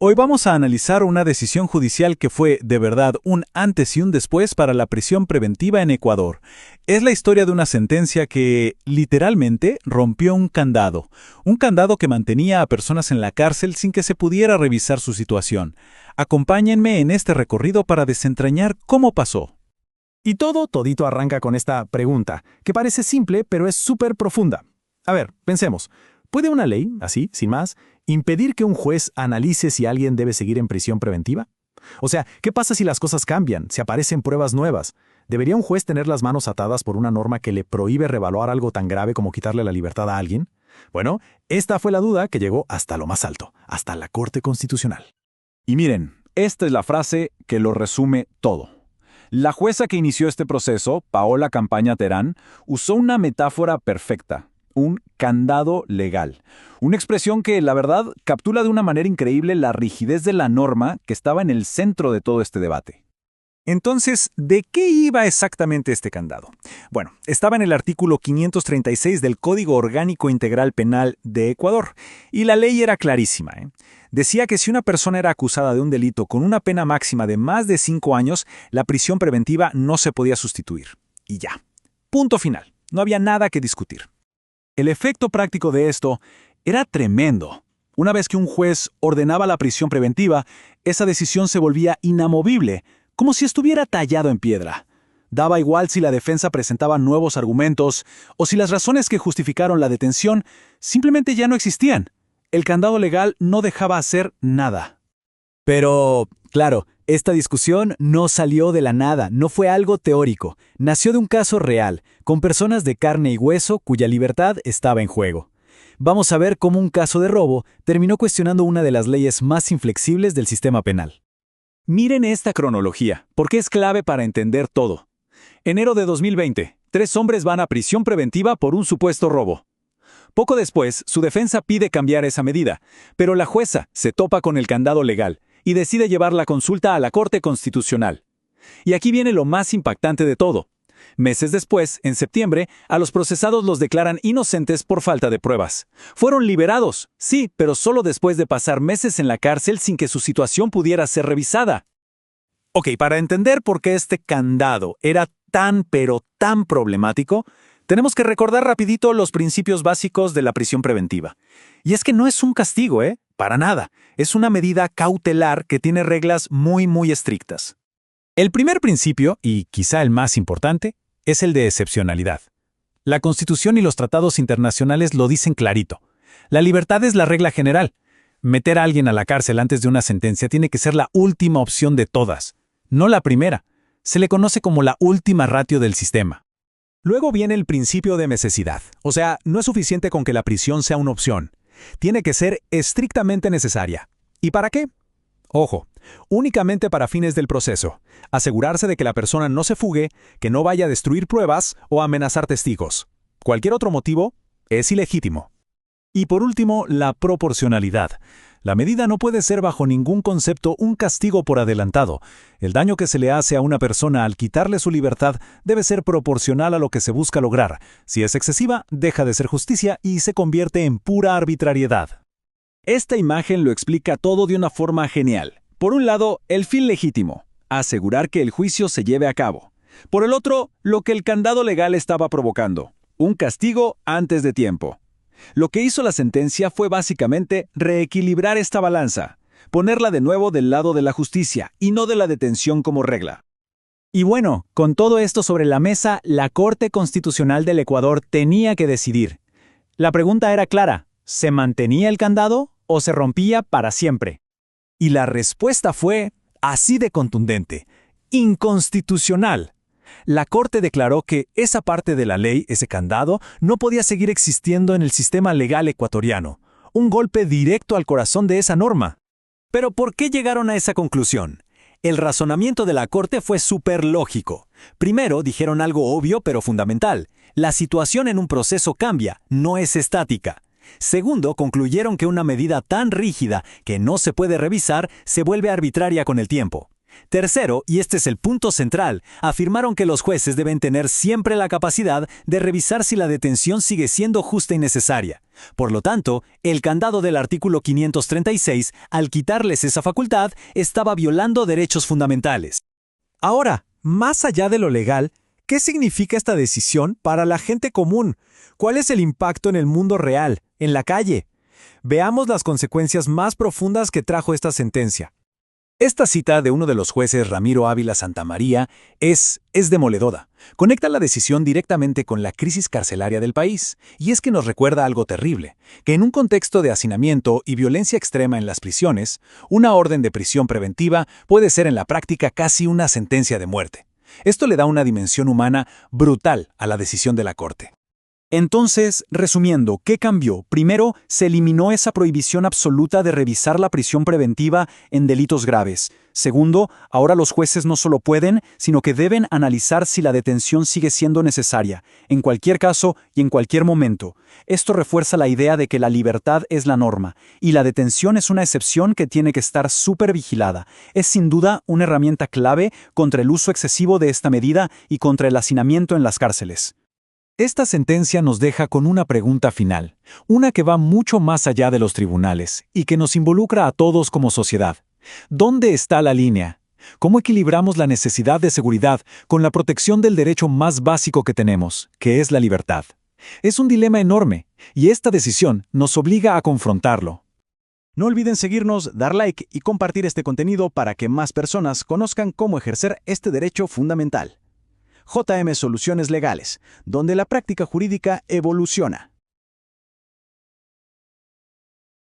Hoy vamos a analizar una decisión judicial que fue, de verdad, un antes y un después para la prisión preventiva en Ecuador. Es la historia de una sentencia que, literalmente, rompió un candado que mantenía a personas en la cárcel sin que se pudiera revisar su situación. Acompáñenme en este recorrido para desentrañar cómo pasó. Y todito arranca con esta pregunta, que parece simple, pero es súper profunda. A ver, pensemos. ¿Puede una ley, así, sin más, impedir que un juez analice si alguien debe seguir en prisión preventiva? O sea, ¿qué pasa si las cosas cambian, si aparecen pruebas nuevas? ¿Debería un juez tener las manos atadas por una norma que le prohíbe revaluar algo tan grave como quitarle la libertad a alguien? Bueno, esta fue la duda que llegó hasta lo más alto, hasta la Corte Constitucional. Y miren, esta es la frase que lo resume todo. La jueza que inició este proceso, Paola Campaña Terán, usó una metáfora perfecta. Un candado legal. Una expresión que, la verdad, captura de una manera increíble la rigidez de la norma que estaba en el centro de todo este debate. Entonces, ¿de qué iba exactamente este candado? Bueno, estaba en el artículo 536 del Código Orgánico Integral Penal de Ecuador, y la ley era clarísima. Decía que si una persona era acusada de un delito con una pena máxima de más de 5 años, la prisión preventiva no se podía sustituir. Y ya. Punto final. No había nada que discutir. El efecto práctico de esto era tremendo. Una vez que un juez ordenaba la prisión preventiva, esa decisión se volvía inamovible, como si estuviera tallado en piedra. Daba igual si la defensa presentaba nuevos argumentos o si las razones que justificaron la detención simplemente ya no existían. El candado legal no dejaba hacer nada. Pero, claro, esta discusión no salió de la nada, no fue algo teórico. Nació de un caso real, con personas de carne y hueso cuya libertad estaba en juego. Vamos a ver cómo un caso de robo terminó cuestionando una de las leyes más inflexibles del sistema penal. Miren esta cronología, porque es clave para entender todo. Enero de 2020, 3 hombres van a prisión preventiva por un supuesto robo. Poco después, su defensa pide cambiar esa medida, pero la jueza se topa con el candado legal y decide llevar la consulta a la Corte Constitucional. Y aquí viene lo más impactante de todo. Meses después, en septiembre, a los procesados los declaran inocentes por falta de pruebas. Fueron liberados, sí, pero solo después de pasar meses en la cárcel sin que su situación pudiera ser revisada. Ok, para entender por qué este candado era tan problemático, tenemos que recordar rapidito los principios básicos de la prisión preventiva. Y es que no es un castigo, para nada. Es una medida cautelar que tiene reglas muy estrictas. El primer principio, y quizá el más importante, es el de excepcionalidad. La Constitución y los tratados internacionales lo dicen clarito. La libertad es la regla general. Meter a alguien a la cárcel antes de una sentencia tiene que ser la última opción de todas, no la primera. Se le conoce como la última ratio del sistema. Luego viene el principio de necesidad. O sea, no es suficiente con que la prisión sea una opción. Tiene que ser estrictamente necesaria. ¿Y para qué? Ojo, únicamente para fines del proceso. Asegurarse de que la persona no se fugue, que no vaya a destruir pruebas o a amenazar testigos. Cualquier otro motivo es ilegítimo. Y por último, la proporcionalidad. La medida no puede ser bajo ningún concepto un castigo por adelantado. El daño que se le hace a una persona al quitarle su libertad debe ser proporcional a lo que se busca lograr. Si es excesiva, deja de ser justicia y se convierte en pura arbitrariedad. Esta imagen lo explica todo de una forma genial. Por un lado, el fin legítimo, asegurar que el juicio se lleve a cabo. Por el otro, lo que el candado legal estaba provocando, un castigo antes de tiempo. Lo que hizo la sentencia fue básicamente reequilibrar esta balanza, ponerla de nuevo del lado de la justicia y no de la detención como regla. Y bueno, con todo esto sobre la mesa, la Corte Constitucional del Ecuador tenía que decidir. La pregunta era clara: ¿se mantenía el candado o se rompía para siempre? Y la respuesta fue así de contundente: inconstitucional. La Corte declaró que esa parte de la ley, ese candado, no podía seguir existiendo en el sistema legal ecuatoriano. Un golpe directo al corazón de esa norma. Pero ¿por qué llegaron a esa conclusión? El razonamiento de la Corte fue súper lógico. Primero, dijeron algo obvio pero fundamental. La situación en un proceso cambia, no es estática. Segundo, concluyeron que una medida tan rígida que no se puede revisar se vuelve arbitraria con el tiempo. Tercero, y este es el punto central, afirmaron que los jueces deben tener siempre la capacidad de revisar si la detención sigue siendo justa y necesaria. Por lo tanto, el candado del artículo 536, al quitarles esa facultad, estaba violando derechos fundamentales. Ahora, más allá de lo legal, ¿qué significa esta decisión para la gente común? ¿Cuál es el impacto en el mundo real, en la calle? Veamos las consecuencias más profundas que trajo esta sentencia. Esta cita de uno de los jueces, Ramiro Ávila Santamaría, es demoledora. Conecta la decisión directamente con la crisis carcelaria del país, y es que nos recuerda algo terrible, que en un contexto de hacinamiento y violencia extrema en las prisiones, una orden de prisión preventiva puede ser en la práctica casi una sentencia de muerte. Esto le da una dimensión humana brutal a la decisión de la Corte. Entonces, resumiendo, ¿qué cambió? Primero, se eliminó esa prohibición absoluta de revisar la prisión preventiva en delitos graves. Segundo, ahora los jueces no solo pueden, sino que deben analizar si la detención sigue siendo necesaria, en cualquier caso y en cualquier momento. Esto refuerza la idea de que la libertad es la norma, y la detención es una excepción que tiene que estar súper vigilada. Es sin duda una herramienta clave contra el uso excesivo de esta medida y contra el hacinamiento en las cárceles. Esta sentencia nos deja con una pregunta final, una que va mucho más allá de los tribunales y que nos involucra a todos como sociedad. ¿Dónde está la línea? ¿Cómo equilibramos la necesidad de seguridad con la protección del derecho más básico que tenemos, que es la libertad? Es un dilema enorme, y esta decisión nos obliga a confrontarlo. No olviden seguirnos, dar like y compartir este contenido para que más personas conozcan cómo ejercer este derecho fundamental. JM Soluciones Legales, donde la práctica jurídica evoluciona.